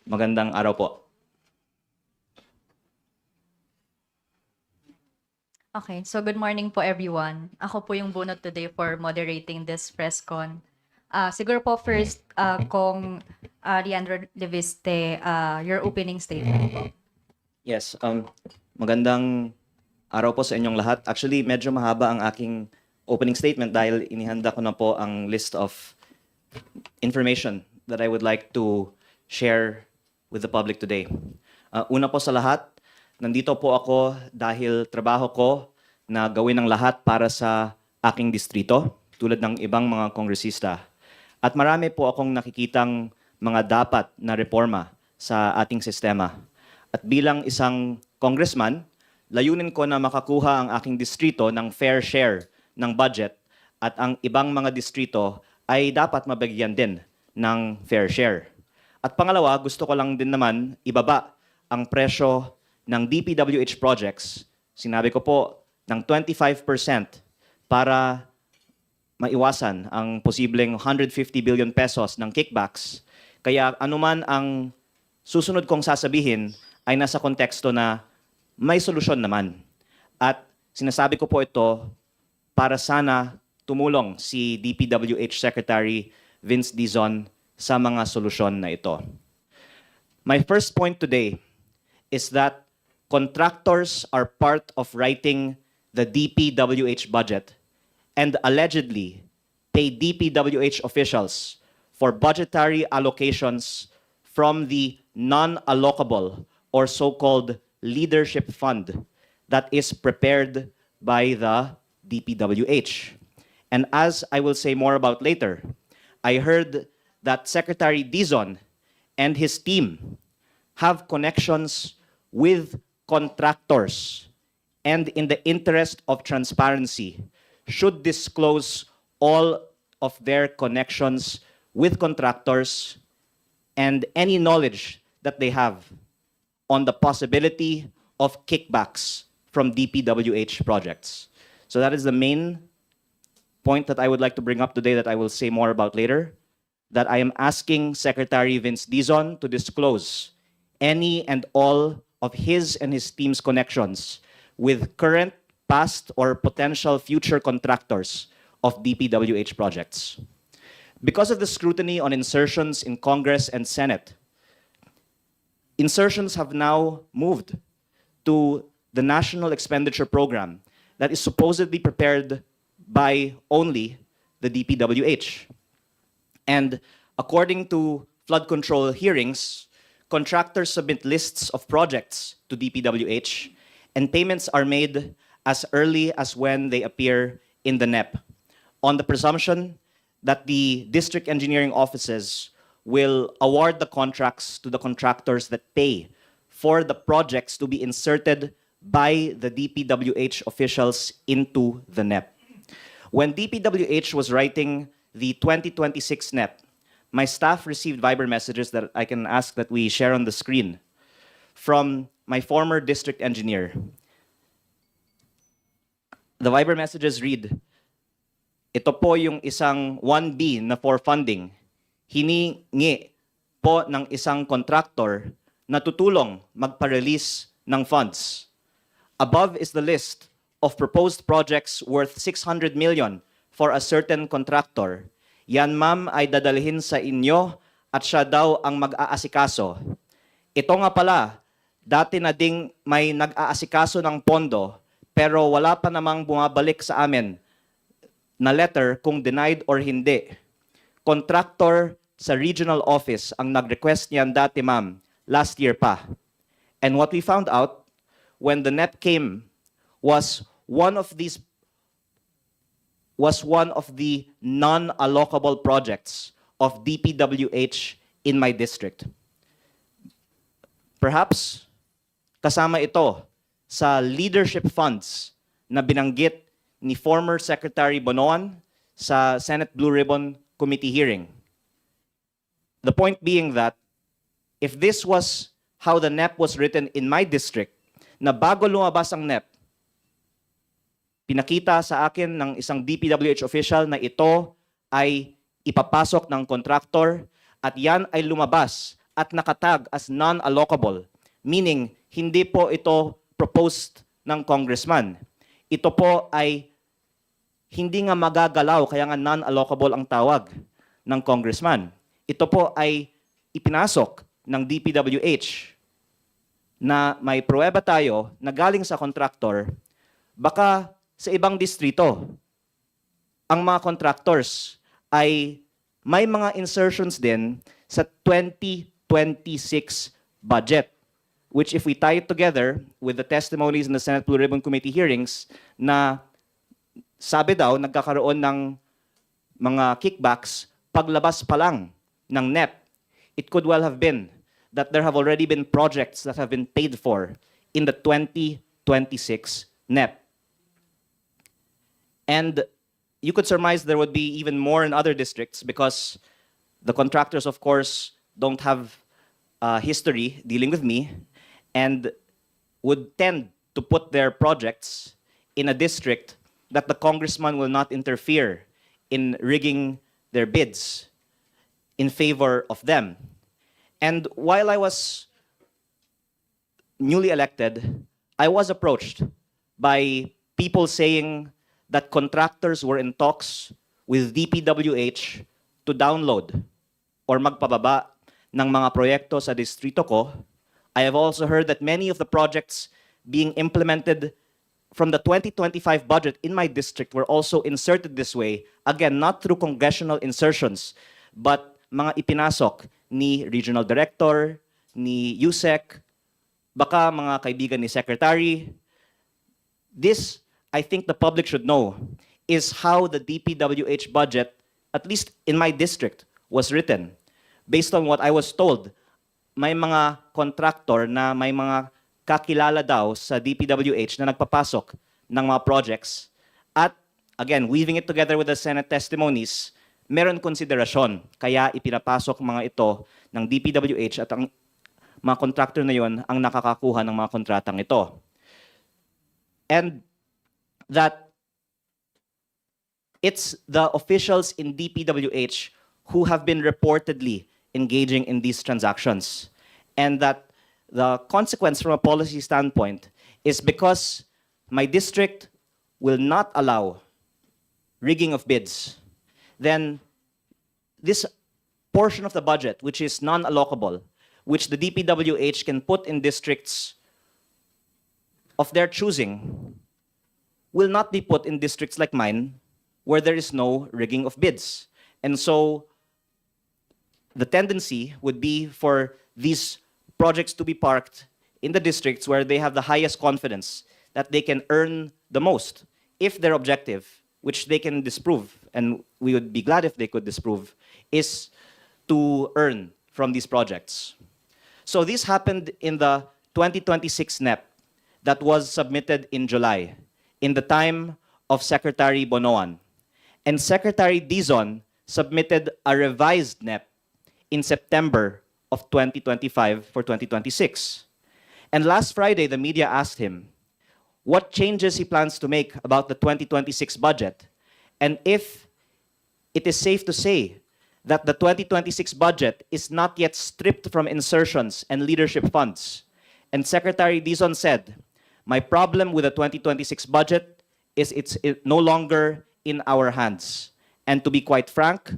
Magandang araw po. Okay, so good morning po everyone. Ako po yung bunot today for moderating this press con. Siguro po first, Kong Leandro Leviste, your opening statement po. Yes, magandang araw po sa inyong lahat. Actually, medyo mahaba ang aking opening statement dahil inihanda ko na po ang list of information that I would like to share with the public today. Una po sa lahat, nandito po ako dahil trabaho ko na gawin ang lahat para sa aking distrito, tulad ng ibang mga kongresista. At marami po akong nakikitang mga dapat na reforma sa ating sistema. At bilang isang congressman, layunin ko na makakuha ang aking distrito ng fair share ng budget at ang ibang mga distrito ay dapat mabigyan din ng fair share. At pangalawa, gusto ko lang din naman ibaba ang presyo ng Dpwh projects, sinabi ko po, ng 25% para maiwasan ang posibleng 150 billion pesos ng kickbacks. Kaya anuman ang susunod kong sasabihin ay nasa konteksto na may solusyon naman. At sinasabi ko po ito para sana tumulong si Dpwh Secretary Vince Dizon sa mga solusyon na ito. My first point today is that contractors are part of writing the Dpwh budget and allegedly pay Dpwh officials for budgetary allocations from the non-allocable or so-called leadership fund that is prepared by the Dpwh. And as I will say more about later, I heard that Secretary Dizon and his team have connections with contractors, and in the interest of transparency, should disclose all of their connections with contractors and any knowledge that they have on the possibility of kickbacks from Dpwh projects. So that is the main point that I would like to bring up today that I will say more about later, that I am asking Secretary Vince Dizon to disclose any and all of his and his team's connections with current, past, or potential future contractors of Dpwh projects. Because of the scrutiny on insertions in Congress and Senate, insertions have now moved to the National Expenditure Program that is supposedly prepared by only the Dpwh. And according to flood control hearings, contractors submit lists of projects to Dpwh, and payments are made as early as when they appear in the NEP, on the presumption that the district engineering offices will award the contracts to the contractors that pay for the projects to be inserted by the Dpwh officials into the NEP. When Dpwh was writing the 2026 NEP, my staff received Viber messages that I can ask that we share on the screen from my former district engineer. The Viber messages read, ito po yung isang 1B na for funding. Hiningi po ng isang contractor na tutulong magpa-release ng funds. Above is the list of proposed projects worth 600 million for a certain contractor. Yan ma'am ay dadalhin sa inyo at siya daw ang mag-aasikaso. Ito nga pala, dati na ding may nag-aasikaso ng pondo pero wala pa namang bumabalik sa amin na letter kung denied or hindi. Contractor sa regional office ang nag-request niyan dati ma'am, last year pa. And what we found out when the NEP came was one of the non-allocable projects of Dpwh in my district. Perhaps kasama ito sa leadership funds na binanggit ni former Secretary Bonoan sa Senate Blue Ribbon Committee hearing. The point being that if this was how the NEP was written in my district, na bago lumabas ang NEP, pinakita sa akin ng isang Dpwh official na ito ay ipapasok ng contractor at yan ay lumabas at nakatag as non-allocable, meaning hindi po ito proposed ng congressman. Ito po ay hindi nga magagalaw, kaya nga non-allocable ang tawag ng congressman. Ito po ay ipinasok ng DPWH na may pruweba tayo na galing sa contractor, baka sa ibang distrito, ang mga contractors ay may mga insertions din sa 2026 budget, which if we tie it together with the testimonies in the Senate Blue Ribbon Committee hearings na sabi daw nagkakaroon ng mga kickbacks paglabas pa lang ng NEP, it could well have been that there have already been projects that have been paid for in the 2026 NEP. And you could surmise there would be even more in other districts because the contractors, of course, don't have history dealing with me and would tend to put their projects in a district that the congressman will not interfere in rigging their bids in favor of them. And while I was newly elected, I was approached by people saying that contractors were in talks with DPWH to download or magpababa ng mga proyekto sa distrito ko. I have also heard that many of the projects being implemented from the 2025 budget in my district were also inserted this way, again, not through congressional insertions, but mga ipinasok ni Regional Director, ni USEC, baka mga kaibigan ni Secretary. This, I think the public should know, is how the DPWH budget, at least in my district, was written. Based on what I was told, may mga contractor na may mga kakilala daw sa DPWH na nagpapasok ng mga projects. At again, weaving it together with the Senate testimonies, meron konsiderasyon. Kaya ipinapasok mga ito ng DPWH at ang mga contractor na yon ang nakakakuha ng mga kontratang ito. And that it's the officials in DPWH who have been reportedly engaging in these transactions. And that the consequence from a policy standpoint is because my district will not allow rigging of bids, then this portion of the budget, which is non-allocable, which the DPWH can put in districts of their choosing, will not be put in districts like mine, where there is no rigging of bids. And so the tendency would be for these projects to be parked in the districts where they have the highest confidence that they can earn the most if their objective, which they can disprove, and we would be glad if they could disprove, is to earn from these projects. So this happened in the 2026 NEP that was submitted in July, in the time of Secretary Bonoan. And Secretary Dizon submitted a revised NEP in September of 2025 for 2026. And last Friday, the media asked him what changes he plans to make about the 2026 budget, and if it is safe to say that the 2026 budget is not yet stripped from insertions and leadership funds. And Secretary Dizon said, "My problem with the 2026 budget is it's no longer in our hands. And to be quite frank,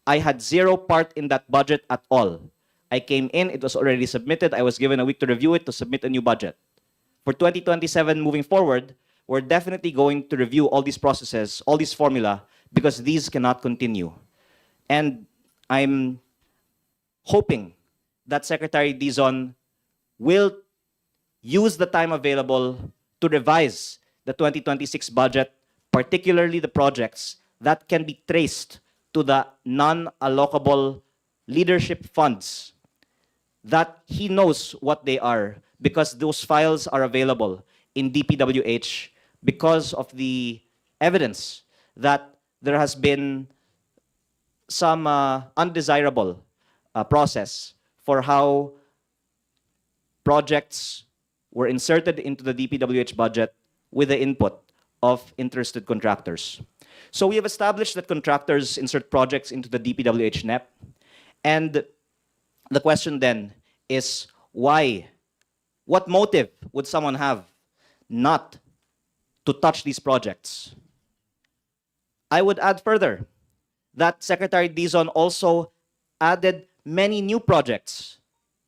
I had zero part in that budget at all. I came in, it was already submitted, I was given a week to review it to submit a new budget. For 2027 moving forward, we're definitely going to review all these processes, all these formula, because these cannot continue." And I'm hoping that Secretary Dizon will use the time available to revise the 2026 budget, particularly the projects that can be traced to the non-allocable leadership funds, that he knows what they are because those files are available in DPWH because of the evidence that there has been some undesirable process for how projects were inserted into the DPWH budget with the input of interested contractors. So we have established that contractors insert projects into the DPWH NEP, and The question then is why? What motive would someone have not to touch these projects? I would add further that Secretary Dizon also added many new projects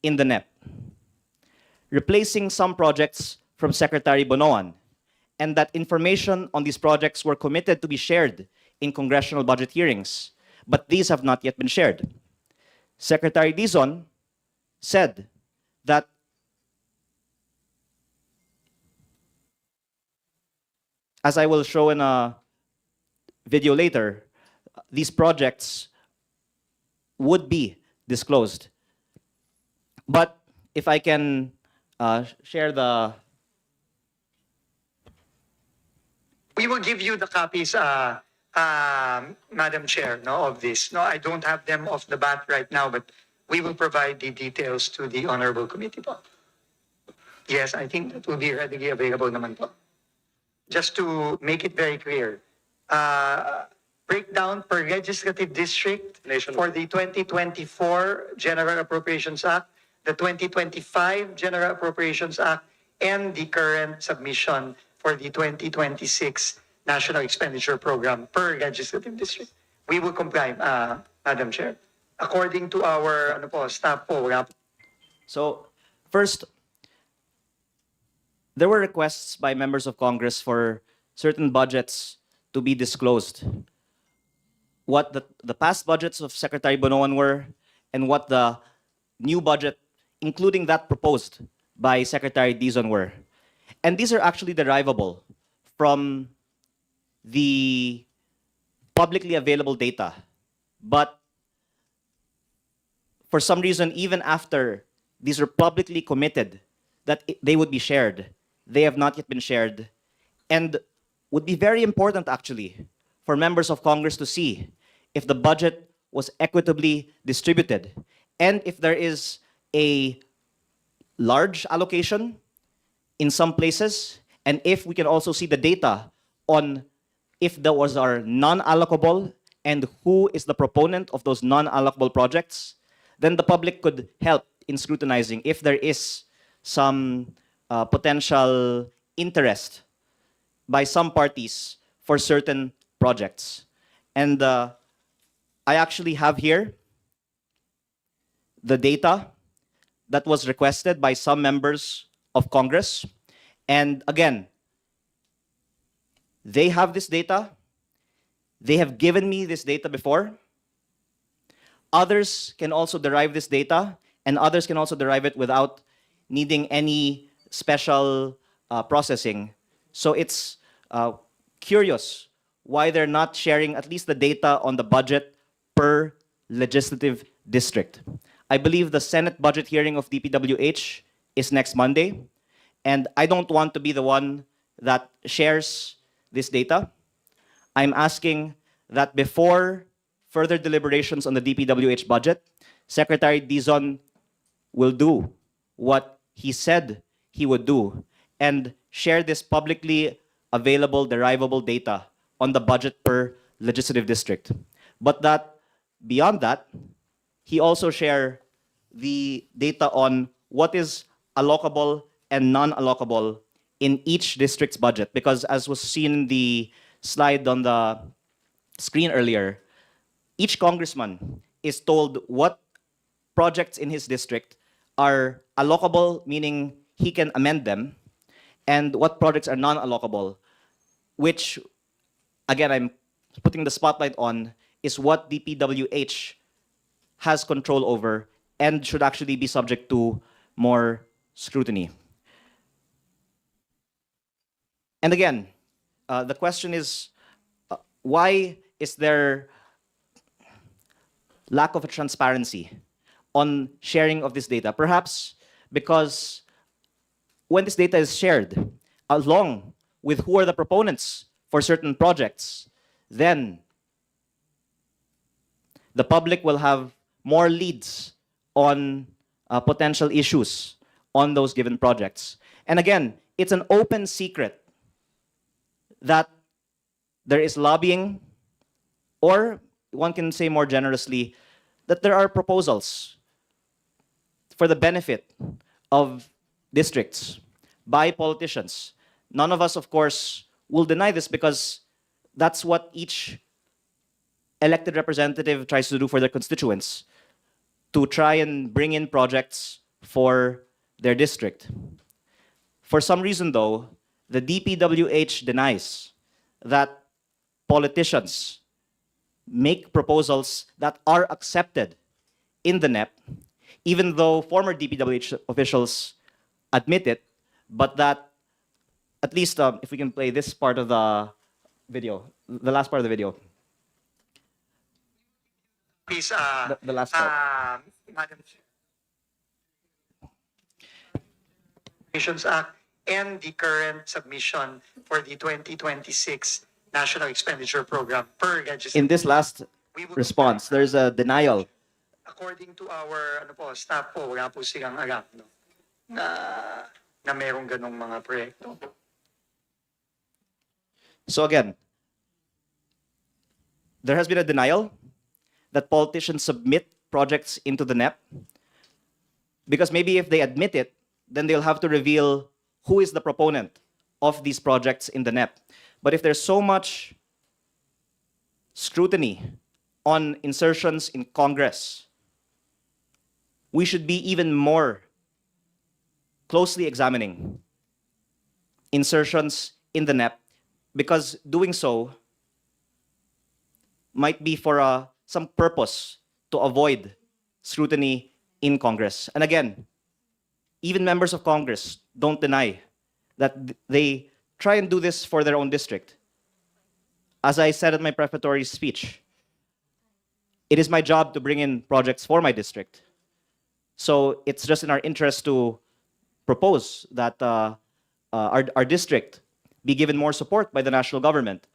in the NEP, replacing some projects from Secretary Bonoan, and that information on these projects were committed to be shared in congressional budget hearings, but these have not yet been shared. Secretary Dizon said that as I will show in a video later, these projects would be disclosed. But if I can share the... We will give you the copies, Madam Chair, no, of this. No, I don't have them off the bat right now, but we will provide the details to the Honorable Committee po. Yes, I think that will be readily available naman po. Just to make it very clear, breakdown per legislative district for the 2024 General Appropriations Act, the 2025 General Appropriations Act, and the current submission for the 2026 National Expenditure Program per legislative district. We will comply, Madam Chair. According to our staff po, wala po. So, first, there were requests by members of Congress for certain budgets to be disclosed. What the past budgets of Secretary Bonoan were, and what the new budget, including that proposed by Secretary Dizon, were. And these are actually derivable from the publicly available data. But for some reason, even after these are publicly committed that they would be shared, they have not yet been shared, and would be very important actually for members of Congress to see if the budget was equitably distributed, and if there is a large allocation in some places, and if we can also see the data on if those are non-allocable and who is the proponent of those non-allocable projects, then the public could help in scrutinizing if there is some potential interest by some parties for certain projects. And I actually have here the data that was requested by some members of Congress. And again, they have this data. They have given me this data before. Others can also derive this data, and others can also derive it without needing any special processing. So it's curious why they're not sharing at least the data on the budget per legislative district. I believe the Senate budget hearing of Dpwh is next Monday, and I don't want to be the one that shares this data. I'm asking that before further deliberations on the Dpwh budget, Secretary Dizon will do what he said he would do and share this publicly available derivable data on the budget per legislative district. But that beyond that, he also share the data on what is allocable and non-allocable in each district's budget, because as was seen in the slide on the screen earlier, each congressman is told what projects in his district are allocable, meaning he can amend them, and what projects are non-allocable, which, again, I'm putting the spotlight on, is what Dpwh has control over and should actually be subject to more scrutiny. And again, the question is, why is there lack of a transparency on sharing of this data? Perhaps because when this data is shared, along with who are the proponents for certain projects, then the public will have more leads on potential issues on those given projects. And again, it's an open secret that there is lobbying, or one can say more generously, that there are proposals for the benefit of districts by politicians. None of us, of course, will deny this because that's what each elected representative tries to do for their constituents, to try and bring in projects for their district. For some reason, though, the DPWH denies that politicians make proposals that are accepted in the NEP, even though former DPWH officials admit it, but that at least if we can play this part of the video, the last part of the video. Please, The last part. Madam Chair. Appropriations Act and the current submission for the 2026 National Expenditure Program per legislative. In this last We will- response, there's a denial. According to our staff po, wala po silang alam no, na merong ganong mga proyekto. So again, there has been a denial that politicians submit projects into the NEP because maybe if they admit it, then they'll have to reveal who is the proponent of these projects in the NEP. But if there's so much scrutiny on insertions in Congress, we should be even more closely examining insertions in the NEP because doing so might be for some purpose to avoid scrutiny in Congress. And again, even members of Congress don't deny that they try and do this for their own district. As I said in my prefatory speech, it is my job to bring in projects for my district. So it's just in our interest to propose that our district be given more support by the national government.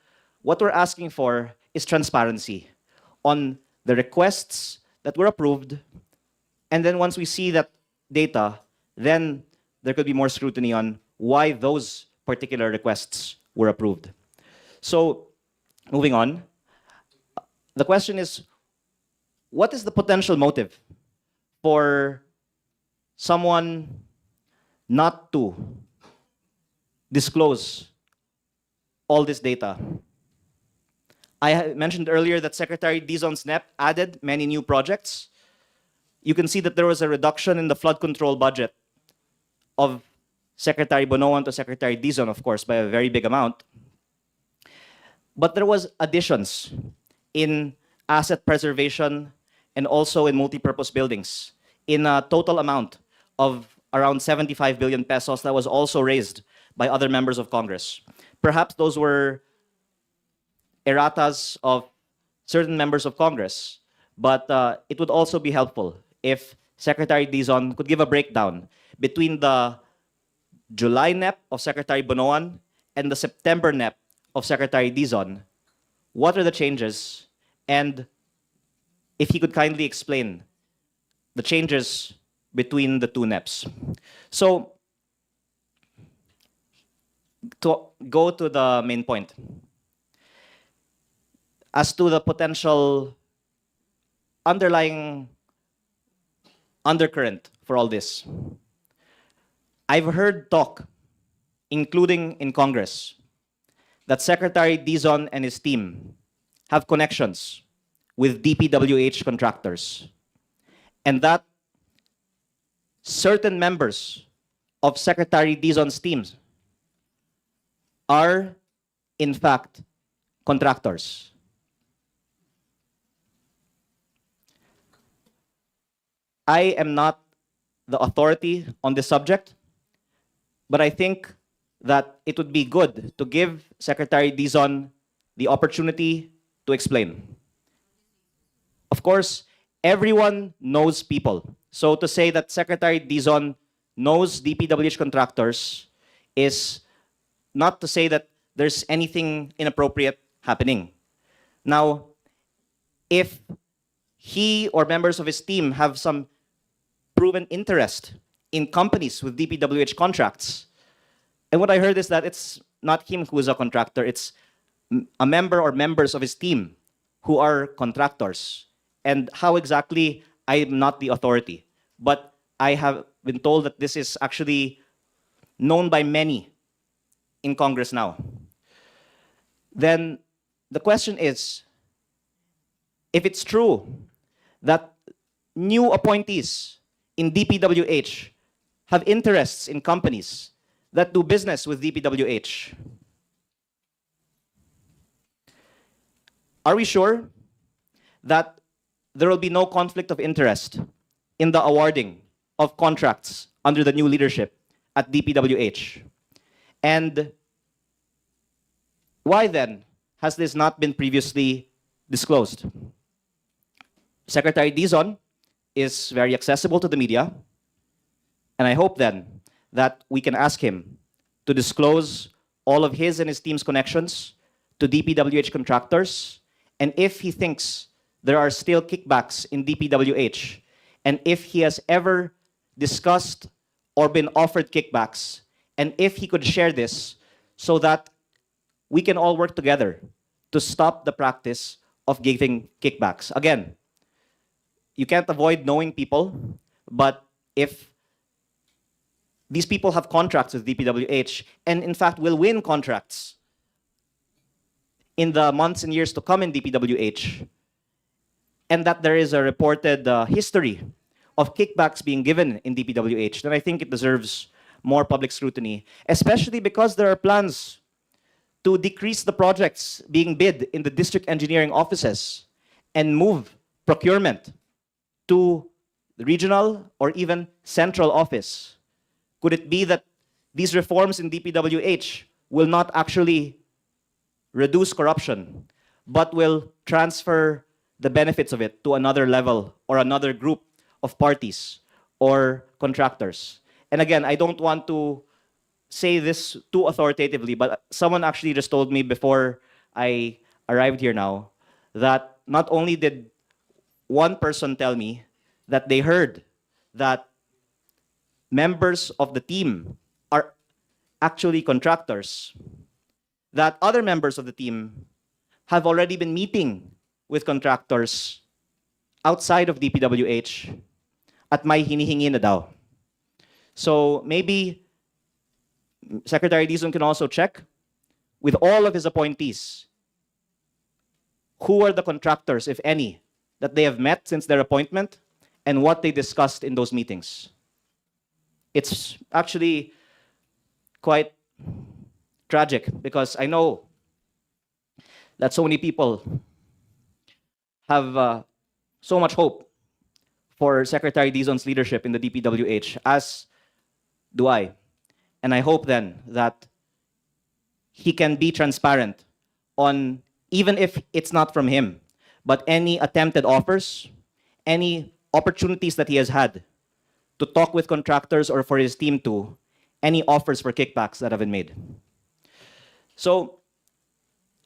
What we're asking for is transparency on the requests that were approved, and then once we see that data, then there could be more scrutiny on why those particular requests were approved. So, moving on, the question is, what is the potential motive for someone not to disclose all this data? I mentioned earlier that Secretary Dizon's NEP added many new projects. You can see that there was a reduction in the flood control budget of Secretary Bonoan to Secretary Dizon, of course, by a very big amount. But there was additions in asset preservation and also in multipurpose buildings in a total amount of around 75 billion pesos that was also raised by other members of Congress. Perhaps those were erratas of certain members of Congress, but it would also be helpful if Secretary Dizon could give a breakdown between the July NEP of Secretary Bonoan and the September NEP of Secretary Dizon. What are the changes? And if he could kindly explain the changes between the two NEPs. So, to go to the main point. As to the potential underlying undercurrent for all this, I've heard talk, including in Congress, that Secretary Dizon and his team have connections with DPWH contractors, and that certain members of Secretary Dizon's teams are, in fact, contractors. I am not the authority on this subject, but I think that it would be good to give Secretary Dizon the opportunity to explain. Of course, everyone knows people. So to say that Secretary Dizon knows DPWH contractors is not to say that there's anything inappropriate happening. Now, if he or members of his team have some proven interest in companies with DPWH contracts, and what I heard is that it's not him who is a contractor, it's a member or members of his team who are contractors. And how exactly, I'm not the authority. But I have been told that this is actually known by many in Congress now. Then the question is, if it's true that new appointees in DPWH have interests in companies that do business with DPWH, are we sure that there will be no conflict of interest in the awarding of contracts under the new leadership at DPWH? And why then has this not been previously disclosed? Secretary Dizon is very accessible to the media, and I hope then that we can ask him to disclose all of his and his team's connections to DPWH contractors, and if he thinks there are still kickbacks in DPWH, and if he has ever discussed or been offered kickbacks, and if he could share this so that we can all work together to stop the practice of giving kickbacks. Again, you can't avoid knowing people, but if these people have contracts with DPWH and in fact will win contracts in the months and years to come in DPWH, and that there is a reported history of kickbacks being given in DPWH, then I think it deserves more public scrutiny, especially because there are plans to decrease the projects being bid in the district engineering offices and move procurement to the regional or even central office. Could it be that these reforms in DPWH will not actually reduce corruption, but will transfer the benefits of it to another level or another group of parties or contractors? And again, I don't want to say this too authoritatively, but someone actually just told me before I arrived here now that not only did one person tell me that they heard that members of the team are actually contractors, that other members of the team have already been meeting with contractors outside of DPWH at may hinihingi na daw. So maybe Secretary Dizon can also check with all of his appointees who are the contractors, if any, that they have met since their appointment and what they discussed in those meetings. It's actually quite tragic because I know that so many people have so much hope for Secretary Dizon's leadership in the DPWH, as do I. And I hope then that he can be transparent on, even if it's not from him, but any attempted offers, any opportunities that he has had to talk with contractors or for his team to, any offers for kickbacks that have been made. So,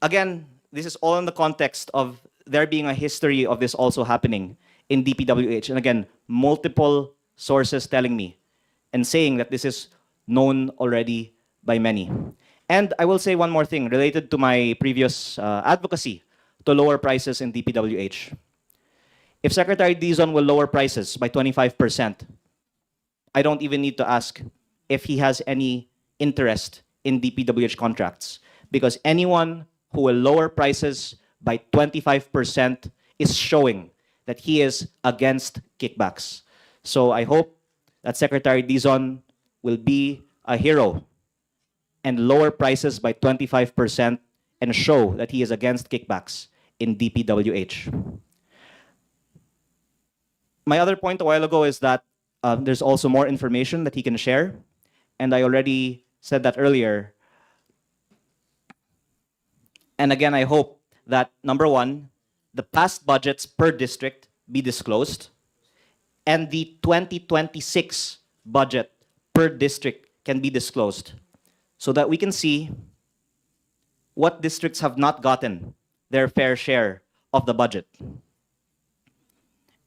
again, this is all in the context of there being a history of this also happening in DPWH. And again, multiple sources telling me and saying that this is known already by many. And I will say one more thing related to my previous advocacy to lower prices in DPWH. If Secretary Dizon will lower prices by 25%, I don't even need to ask if he has any interest in DPWH contracts, because anyone who will lower prices by 25% is showing that he is against kickbacks. So I hope that Secretary Dizon will be a hero and lower prices by 25% and show that he is against kickbacks in DPWH. My other point a while ago is that there's also more information that he can share, and I already said that earlier. And again, I hope that, number one, the past budgets per district be disclosed, and the 2026 budget per district can be disclosed, so that we can see what districts have not gotten their fair share of the budget.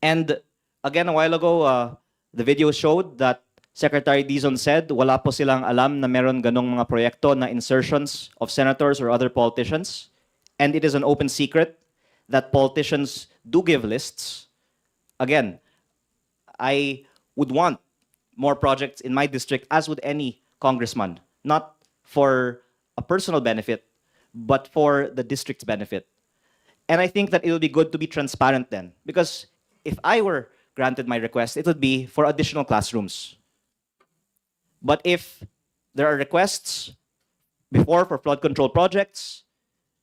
And again, a while ago, the video showed that Secretary Dizon said wala po silang alam na meron ganong mga proyekto na insertions of senators or other politicians. And it is an open secret that politicians do give lists. Again, I would want more projects in my district, as would any congressman, not for a personal benefit, but for the district's benefit. And I think that it would be good to be transparent then, because if I were granted my request, it would be for additional classrooms. But if there are requests before for flood control projects,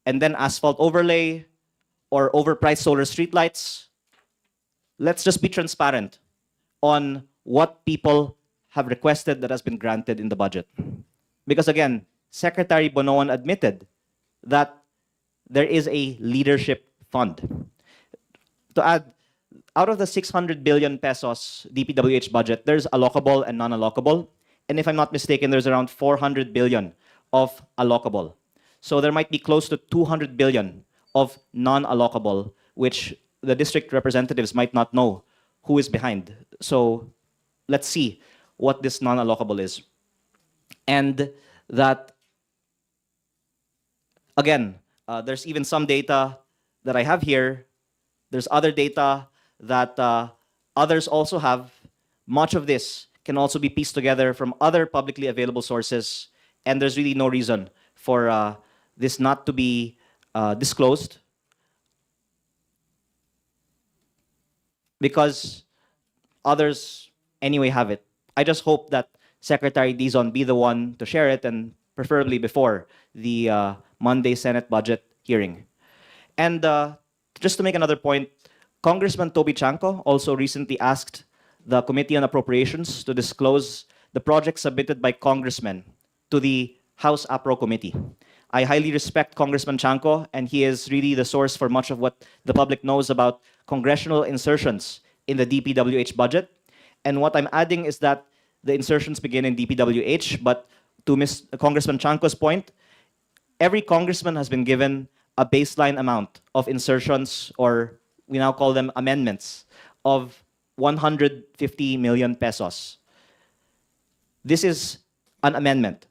and then asphalt overlay or overpriced solar streetlights, let's just be transparent on what people have requested that has been granted in the budget. Because again, Secretary Bonoan admitted that there is a leadership fund. To add, out of the 600 billion pesos DPWH budget, there's allocable and non-allocable. And if I'm not mistaken, there's around 400 billion of allocable. So there might be close to 200 billion of non-allocable, which the district representatives might not know who is behind. So let's see what this non-allocable is. And that, again, there's even some data that I have here. There's other data that others also have. Much of this can also be pieced together from other publicly available sources, and there's really no reason for this not to be disclosed, because others anyway have it. I just hope that Secretary Dizon be the one to share it, and preferably before the Monday Senate budget hearing. And just to make another point, Congressman Toby Chanco also recently asked the Committee on Appropriations to disclose the projects submitted by congressmen to the House APRO Committee. I highly respect Congressman Chanco, and he is really the source for much of what the public knows about congressional insertions in the DPWH budget. And what I'm adding is that the insertions begin in DPWH, but to Congressman Chanco's point, every congressman has been given a baseline amount of insertions, or we now call them amendments, of 150 million pesos. This is an amendment.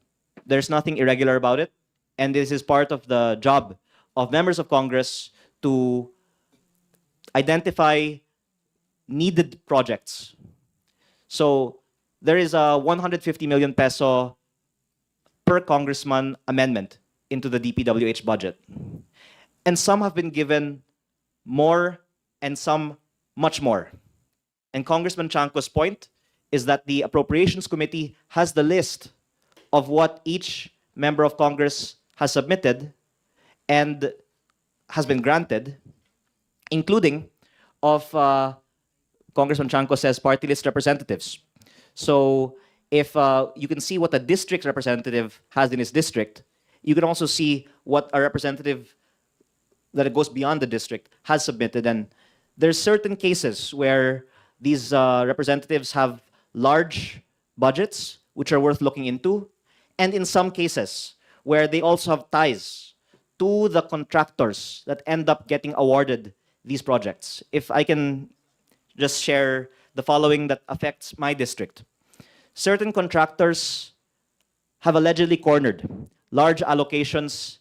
There's nothing irregular about it, and this is part of the job of members of Congress to identify needed projects. So there is a 150 million peso per congressman amendment into the DPWH budget. And some have been given more and some much more. And Congressman Chanco's point is that the Appropriations Committee has the list of what each member of Congress has submitted and has been granted, including of Congressman Chanco says party list representatives. So if you can see what a district representative has in his district, you can also see what a representative that it goes beyond the district has submitted. And there's certain cases where these representatives have large budgets, which are worth looking into, and in some cases where they also have ties to the contractors that end up getting awarded these projects. If I can just share the following that affects my district. Certain contractors have allegedly cornered large allocations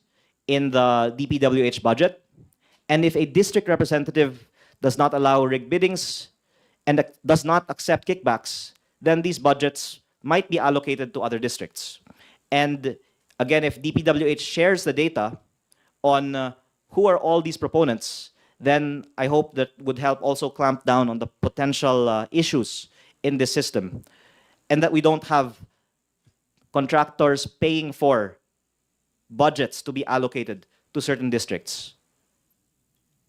in the DPWH budget, and if a district representative does not allow rig biddings and does not accept kickbacks, then these budgets might be allocated to other districts. And again, if DPWH shares the data on who are all these proponents, then I hope that would help also clamp down on the potential issues in this system, and that we don't have contractors paying for budgets to be allocated to certain districts.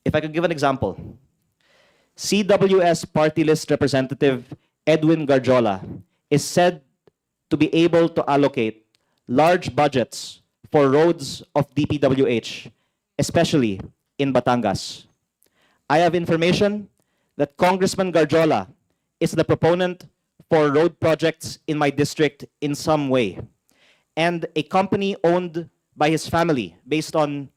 If I could give an example, CWS party list representative Edwin Garjola is said to be able to allocate large budgets for roads of DPWH, especially in Batangas. I have information that Congressman Garjola is the proponent for road projects in my district in some way. And a company owned by his family, based on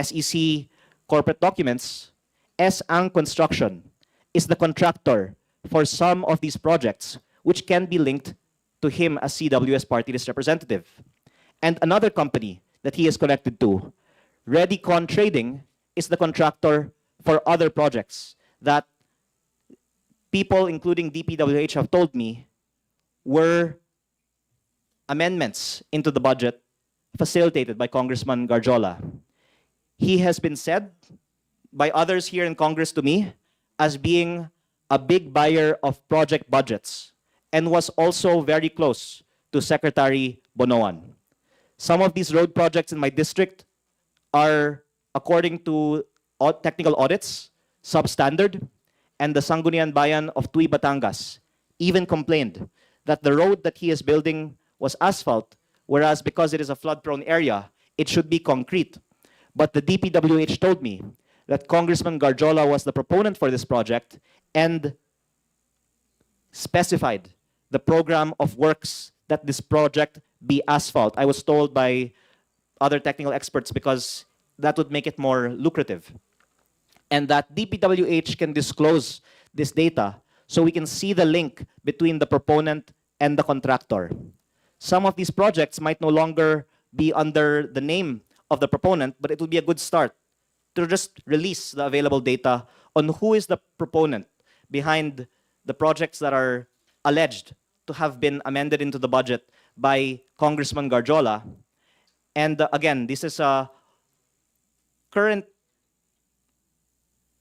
SEC corporate documents, S-Ang Construction, is the contractor for some of these projects, which can be linked to him as CWS party list representative. And another company that he is connected to, Readycon Trading, is the contractor for other projects that people, including DPWH, have told me were amendments into the budget facilitated by Congressman Garjola. He has been said by others here in Congress to me as being a big buyer of project budgets and was also very close to Secretary Bonoan. Some of these road projects in my district are, according to technical audits, substandard, and the Sangguniang Bayan of Tuy, Batangas even complained that the road that he is building was asphalt, whereas because it is a flood-prone area, it should be concrete. But the Dpwh told me that Congressman Garjola was the proponent for this project and specified the program of works that this project be asphalt. I was told by other technical experts because that would make it more lucrative. And that Dpwh can disclose this data so we can see the link between the proponent and the contractor. Some of these projects might no longer be under the name of the proponent, but it will be a good start to just release the available data on who is the proponent behind the projects that are alleged to have been amended into the budget by Congressman Garjola. And again, this is a current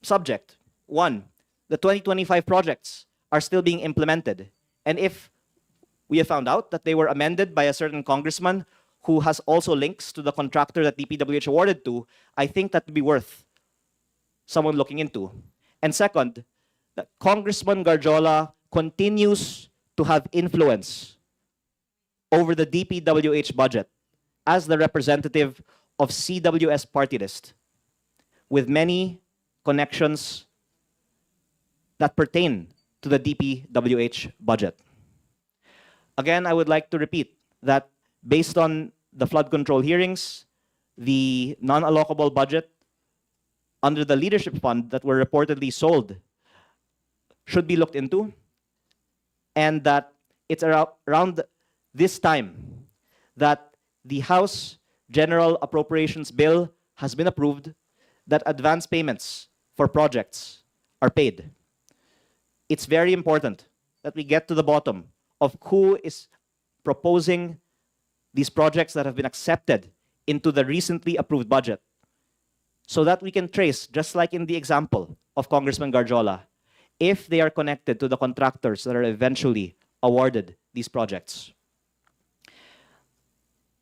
subject. One, the 2025 projects are still being implemented. And if we have found out that they were amended by a certain congressman who has also links to the contractor that Dpwh awarded to, I think that would be worth someone looking into. And second, that Congressman Garjola continues to have influence over the Dpwh budget as the representative of CWS party list, with many connections that pertain to the Dpwh budget. Again, I would like to repeat that based on the flood control hearings, the non-allocable budget under the leadership fund that were reportedly sold should be looked into, and that it's around this time that the House General Appropriations Bill has been approved, that advance payments for projects are paid. It's very important that we get to the bottom of who is proposing these projects that have been accepted into the recently approved budget, so that we can trace, just like in the example of Congressman Garjola, if they are connected to the contractors that are eventually awarded these projects.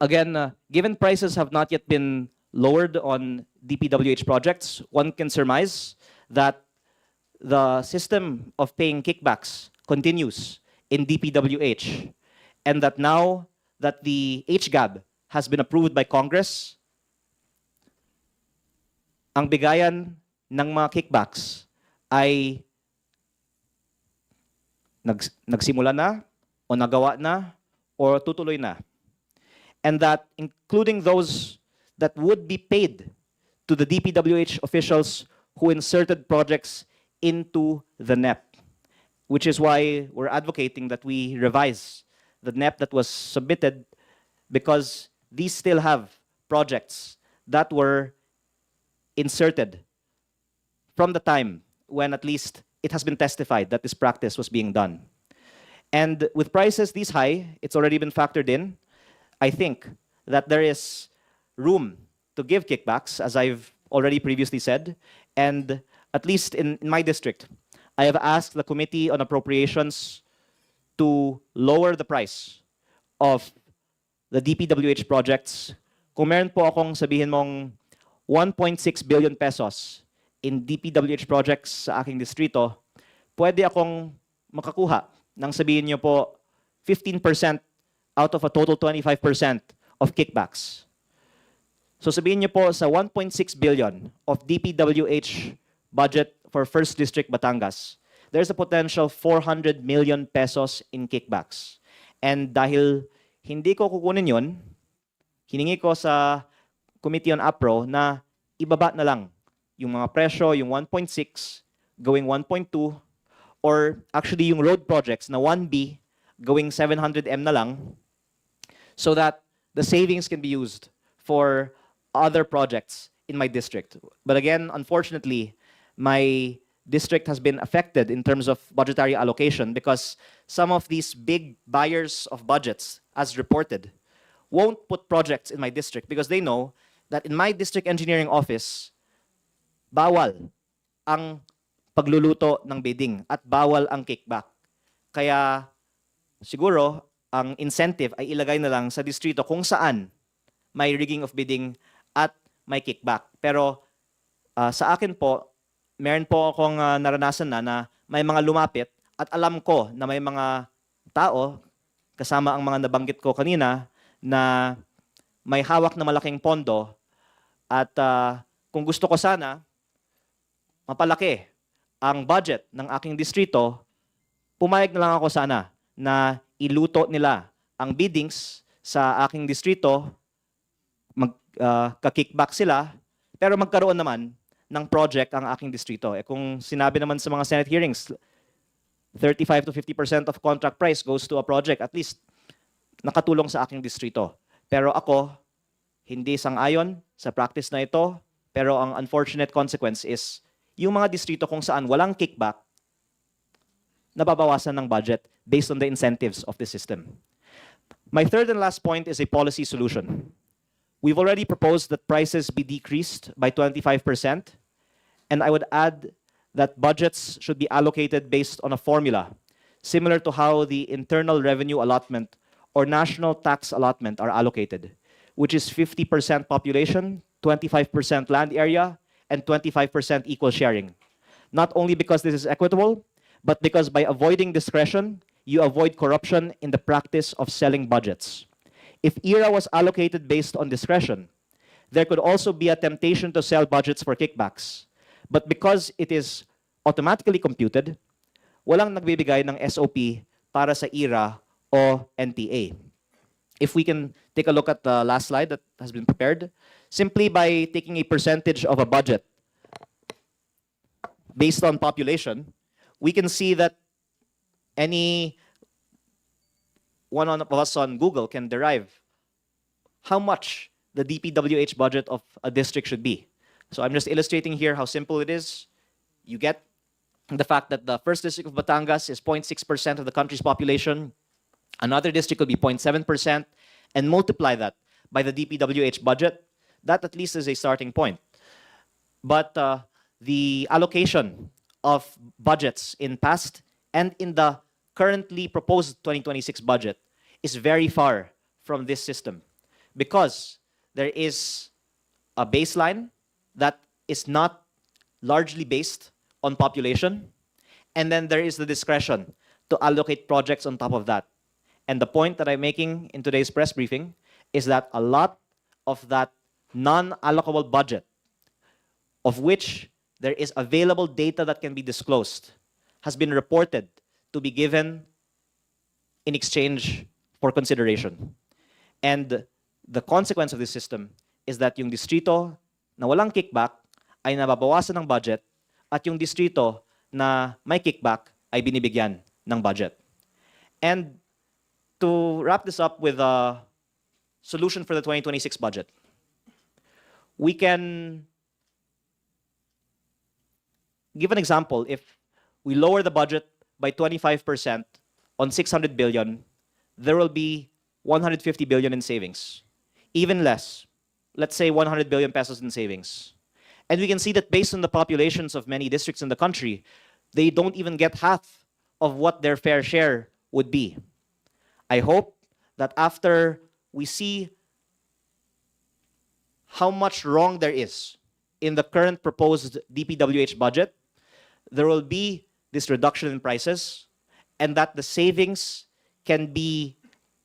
Again, given prices have not yet been lowered on Dpwh projects, one can surmise that the system of paying kickbacks continues in Dpwh, and that now that the HGAB has been approved by Congress, ang bigayan ng mga kickbacks ay nagsimula na, o nagawa na, or tutuloy na. And that including those that would be paid to the Dpwh officials who inserted projects into the NEP, which is why we're advocating that we revise the NEP that was submitted, because these still have projects that were inserted from the time when at least it has been testified that this practice was being done. And with prices this high, it's already been factored in. I think that there is room to give kickbacks, as I've already previously said. And at least in my district, I have asked the Committee on Appropriations to lower the price of the Dpwh projects. Kung meron po akong sabihin mong 1.6 billion pesos in Dpwh projects sa aking distrito, pwede akong makakuha ng sabihin niyo po 15% out of a total 25% of kickbacks. So sabihin niyo po sa 1.6 billion of Dpwh budget for 1st District Batangas, there's a potential 400 million pesos in kickbacks. And dahil hindi ko kukunin yun, hiningi ko sa Committee on APRO na ibaba na lang yung mga presyo, yung 1.6 going 1.2, or actually yung road projects na 1B going 700M na lang, so that the savings can be used for other projects in my district. But again, unfortunately, my district has been affected in terms of budgetary allocation because some of these big buyers of budgets, as reported, won't put projects in my district because they know that in my district engineering office, bawal ang pagluluto ng bidding at bawal ang kickback. Kaya siguro ang incentive ay ilagay na lang sa distrito kung saan may rigging of bidding at may kickback. Pero sa akin po, meron po akong naranasan na may mga lumapit at alam ko na may mga tao, kasama ang mga nabanggit ko kanina, na may hawak na malaking pondo at kung gusto ko sana mapalaki ang budget ng aking distrito, pumayag na lang ako sana na iluto nila ang biddings sa aking distrito, ka-kickback sila, pero magkaroon naman ng project ang aking distrito. Kung sinabi naman sa mga Senate hearings, 35 to 50% of contract price goes to a project, at least nakatulong sa aking distrito. Pero ako, hindi sang-ayon sa practice na ito, pero ang unfortunate consequence is yung mga distrito kung saan walang kickback, nababawasan ng budget based on the incentives of the system. My third and last point is a policy solution. We've already proposed that prices be decreased by 25%, and I would add that budgets should be allocated based on a formula, similar to how the internal revenue allotment or national tax allotment are allocated, which is 50% population, 25% land area, and 25% equal sharing. Not only because this is equitable, but because by avoiding discretion, you avoid corruption in the practice of selling budgets. If ERA was allocated based on discretion, there could also be a temptation to sell budgets for kickbacks. But because it is automatically computed, walang nagbibigay ng SOP para sa ERA o NTA. If we can take a look at the last slide that has been prepared, simply by taking a percentage of a budget based on population, we can see that any one of us on Google can derive how much the Dpwh budget of a district should be. So I'm just illustrating here how simple it is. You get the fact that the first district of Batangas is 0.6% of the country's population. Another district could be 0.7%, and multiply that by the Dpwh budget. That at least is a starting point. But the allocation of budgets in past and in the currently proposed 2026 budget is very far from this system because there is a baseline that is not largely based on population, and then there is the discretion to allocate projects on top of that. And the point that I'm making in today's press briefing is that a lot of that non-allocable budget, of which there is available data that can be disclosed, has been reported to be given in exchange for consideration. And the consequence of this system is that yung distrito na walang kickback ay nababawasan ng budget at yung distrito na may kickback ay binibigyan ng budget. And to wrap this up with a solution for the 2026 budget, we can give an example. If we lower the budget by 25% on 600 billion, there will be 150 billion in savings. Even less, let's say 100 billion pesos in savings. And we can see that based on the populations of many districts in the country, they don't even get half of what their fair share would be. I hope that after we see how much wrong there is in the current proposed Dpwh budget, there will be this reduction in prices and that the savings can be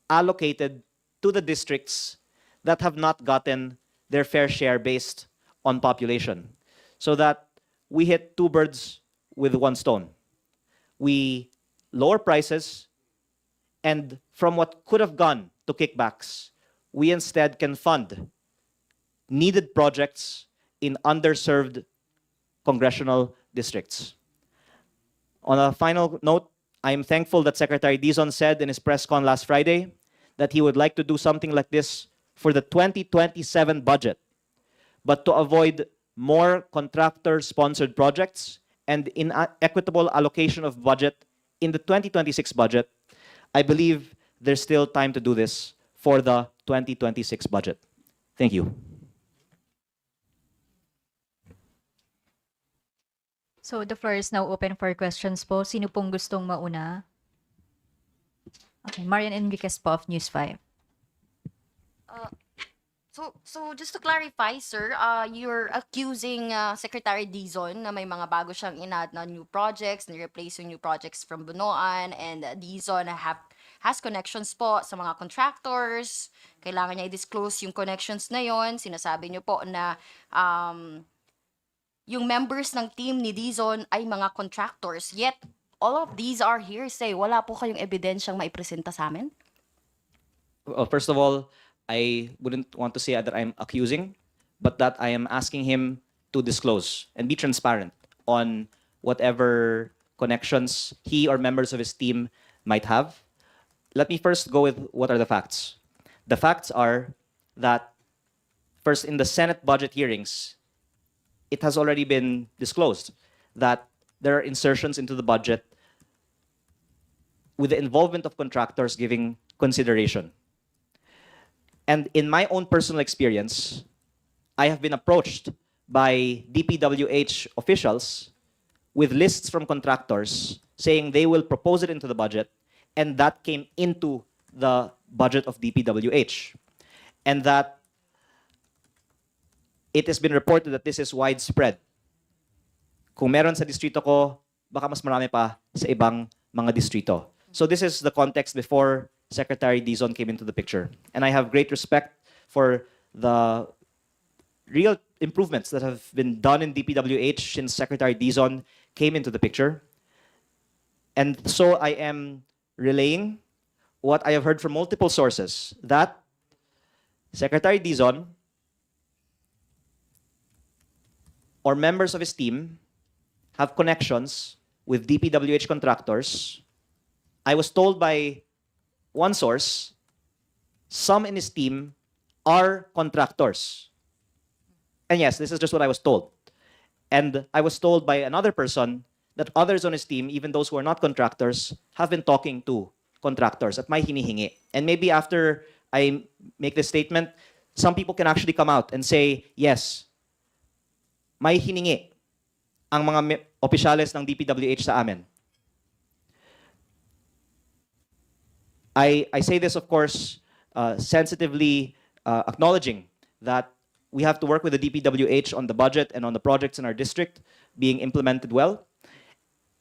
allocated to the districts that have not gotten their fair share based on population, so that we hit two birds with one stone. We lower prices, and from what could have gone to kickbacks, we instead can fund needed projects in underserved congressional districts. On a final note, I am thankful that Secretary Dizon said in his press con last Friday that he would like to do something like this for the 2027 budget, but to avoid more contractor-sponsored projects and equitable allocation of budget in the 2026 budget, I believe there's still time to do this for the 2026 budget. Thank you. So the floor is now open for questions po. Sino pong gustong mauna? Okay, Marian Enriquez po of News 5. So just to clarify, sir, you're accusing Secretary Dizon na may mga bago siyang inad na new projects, ni-replace yung new projects from Bunoan, and Dizon has connections po sa mga contractors. Kailangan niya i-disclose yung connections na yon. Sinasabi niyo po na yung members ng team ni Dizon ay mga contractors. Yet, all of these are hearsay. Wala po kayong ebidensyang maipresenta sa amin? Well, first of all, I wouldn't want to say that I'm accusing, but that I am asking him to disclose and be transparent on whatever connections he or members of his team might have. Let me first go with what are the facts. The facts are that, first, in the Senate budget hearings, it has already been disclosed that there are insertions into the budget with the involvement of contractors giving consideration. And in my own personal experience, I have been approached by Dpwh officials with lists from contractors saying they will propose it into the budget, and that came into the budget of Dpwh. And that it has been reported that this is widespread. Kung meron sa distrito ko, baka mas marami pa sa ibang mga distrito. So this is the context before Secretary Dizon came into the picture. And I have great respect for the real improvements that have been done in Dpwh since Secretary Dizon came into the picture. And so I am relaying what I have heard from multiple sources, that Secretary Dizon or members of his team have connections with Dpwh contractors. I was told by one source, some in his team are contractors. And yes, this is just what I was told. And I was told by another person that others on his team, even those who are not contractors, have been talking to contractors at may hinihingi. And maybe after I make this statement, some people can actually come out and say, yes, may hiningi ang mga opisyales ng Dpwh sa amin. I say this, of course, sensitively acknowledging that we have to work with the Dpwh on the budget and on the projects in our district being implemented well.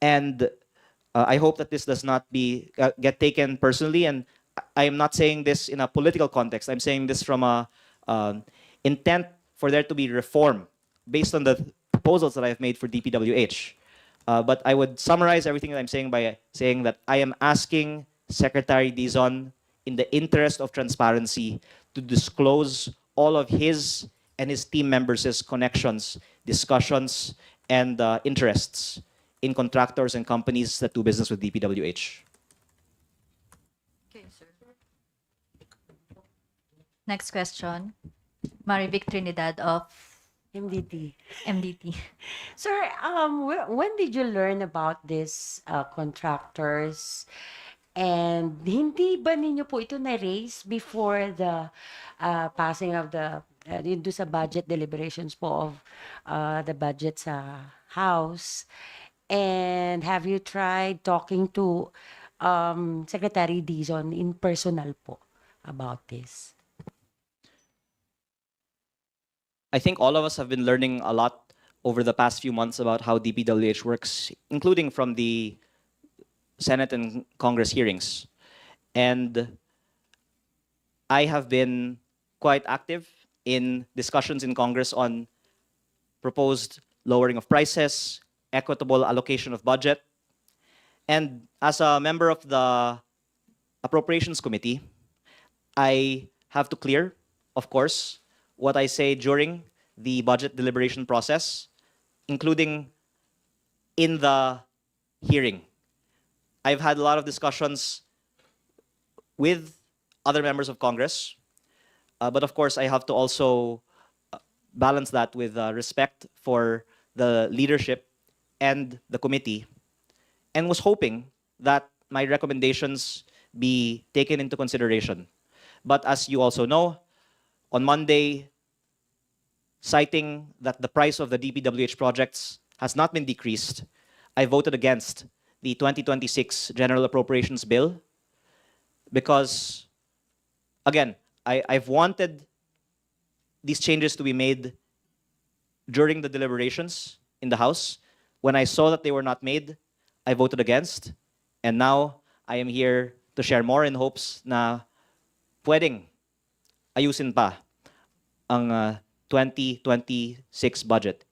And I hope that this does not get taken personally. And I am not saying this in a political context. I'm saying this from a intent for there to be reform based on the proposals that I have made for Dpwh. But I would summarize everything that I'm saying by saying that I am asking Secretary Dizon, in the interest of transparency, to disclose all of his and his team members' connections, discussions, and interests in contractors and companies that do business with Dpwh. Okay, sir. Next question. Marivic Trinidad of MDT. MDT. Sir, when did you learn about this contractors? And hindi ba ninyo po ito na-raise before the passing of the yun do sa budget deliberations po of the budget sa House? And have you tried talking to Secretary Dizon in personal po about this? I think all of us have been learning a lot over the past few months about how Dpwh works, including from the Senate and Congress hearings. And I have been quite active in discussions in Congress on proposed lowering of prices, equitable allocation of budget. And as a member of the Appropriations Committee, I have to clear, of course, what I say during the budget deliberation process, including in the hearing. I've had a lot of discussions with other members of Congress, but of course I have to also balance that with respect for the leadership and the committee and was hoping that my recommendations be taken into consideration. But as you also know, on Monday, citing that the price of the DPWH projects has not been decreased, I voted against the 2026 General Appropriations Bill because, again, I've wanted these changes to be made during the deliberations in the House. When I saw that they were not made, I voted against. And now I am here to share more in hopes na pwedeng ayusin pa ang 2026 budget.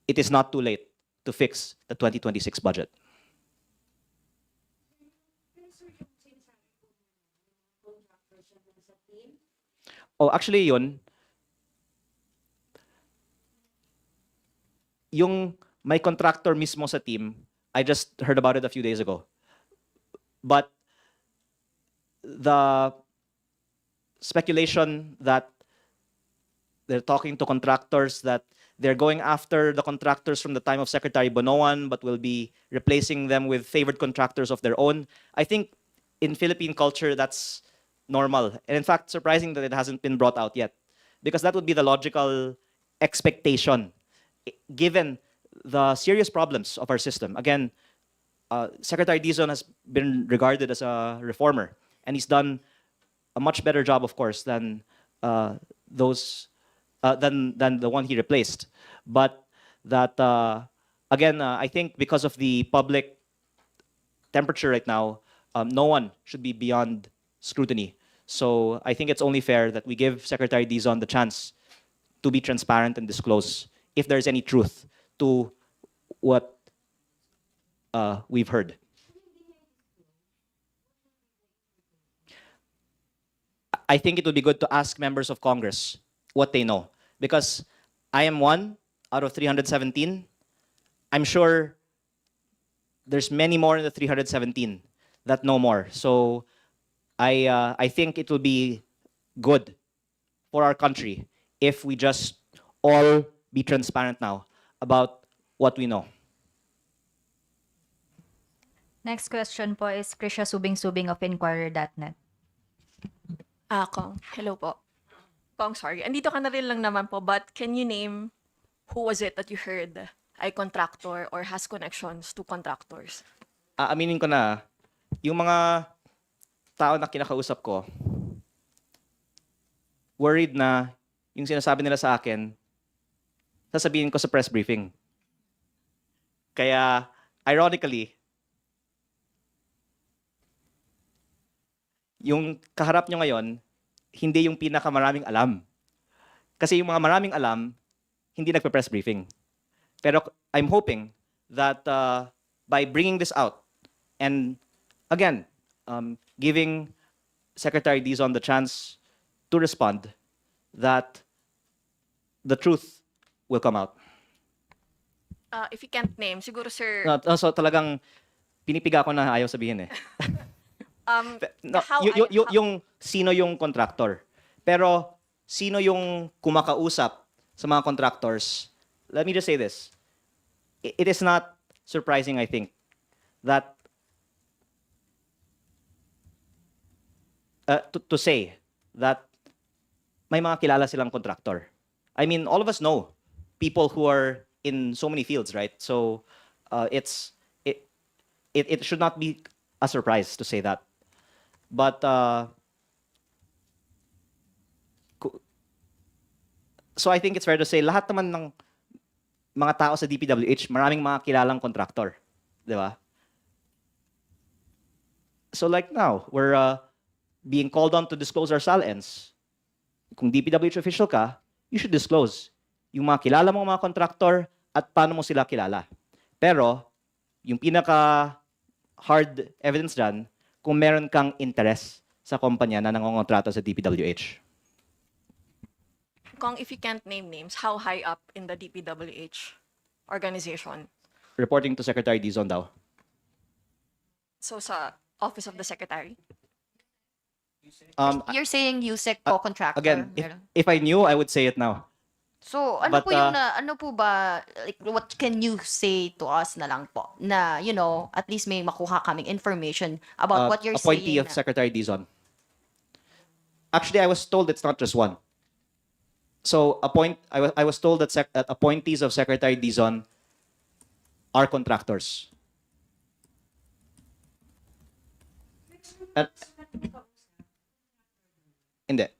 It is not too late to fix the 2026 budget. Oh, actually yun, yung may contractor mismo sa team, I just heard about it a few days ago. But the speculation that they're talking to contractors, that they're going after the contractors from the time of Secretary Bonoan, but will be replacing them with favored contractors of their own. I think in Philippine culture, that's normal. And in fact, surprising that it hasn't been brought out yet. Because that would be the logical expectation, given the serious problems of our system. Again, Secretary Dizon has been regarded as a reformer, and he's done a much better job, of course, than than the one he replaced. But that again, I think because of the public temperature right now, no one should be beyond scrutiny. So I think it's only fair that we give Secretary Dizon the chance to be transparent and disclose if there's any truth to what we've heard. I think it would be good to ask members of Congress what they know. Because I am one out of 317. I'm sure there's many more in the 317 that know more. So I think it will be good for our country if we just all be transparent now about what we know. Next question po is Krisha Subing-Subing of Inquirer.net. Kong, hello po. Kong, sorry. Andito ka na rin lang naman po, but can you name who was it that you heard ay contractor or has connections to contractors? Aaminin ko na, yung mga tao na kinakausap ko, worried na yung sinasabi nila sa akin, sasabihin ko sa press briefing. Kaya, ironically, yung kaharap nyo ngayon, hindi yung pinakamaraming alam. Kasi yung mga maraming alam, hindi nagpe-press briefing. Pero I'm hoping that by bringing this out and again, giving Secretary Dizon the chance to respond, that the truth will come out. If you can't name, siguro sir, So talagang pinipiga ko na ayaw sabihin eh. No, yung sino yung contractor. Pero sino yung kumakausap sa mga contractors? Let me just say this. It is not surprising, I think, that to say that may mga kilala silang contractor. I mean, all of us know people who are in so many fields, right? So it should not be a surprise to say that. But so I think it's fair to say lahat naman ng mga tao sa DPWH, maraming mga kilalang contractor, di ba? So like now, we're being called on to disclose our SALNs. Kung DPWH official ka, you should disclose yung mga kilala mong mga contractor at paano mo sila kilala. Pero yung pinaka hard evidence dyan, kung meron kang interest sa kumpanya na nangongontrata sa DPWH. Kong, if you can't name names, how high up in the DPWH organization? Reporting to Secretary Dizon daw. So sa Office of the Secretary? You're saying USEC co-contractor. Again, Meron. if I knew, I would say it now. So, ano But, po yung ano po ba, like, what can you say to us na lang po? Na, at least may makuha kaming information about what you're appointee saying. of Secretary Dizon. Actually, I was told it's not just one. So I was told that appointees of Secretary Dizon are contractors. At, hindi.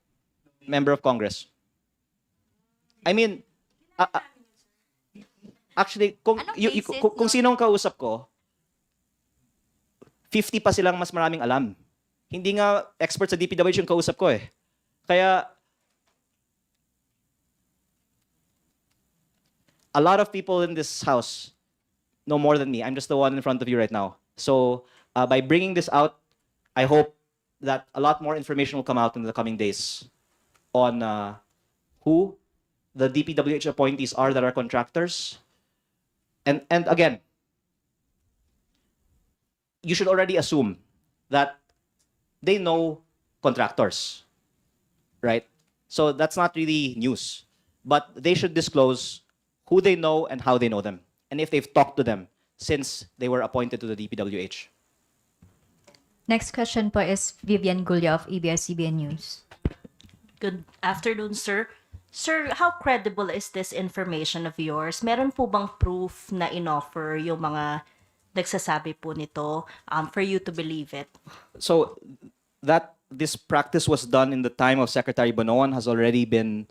Member of Congress. I mean, actually, Anong basis kung nun? sinong kausap ko, 50 pa silang mas maraming alam. Hindi nga expert sa DPWH yung kausap ko eh. Kaya, a lot of people in this house know more than me. I'm just the one in front of you right now. So, by bringing this out, I hope that a lot more information will come out in the coming days on who the DPWH appointees are that are contractors. And again, you should already assume that they know contractors, right? So that's not really news. But they should disclose who they know and how they know them, and if they've talked to them since they were appointed to the DPWH. Next question po is Vivian Gulya of ABS-CBN News. Good afternoon, sir. Sir, how credible is this information of yours? Meron po bang proof na inoffer yung mga nagsasabi po nito for you to believe it? So that this practice was done in the time of Secretary Bonoan has already been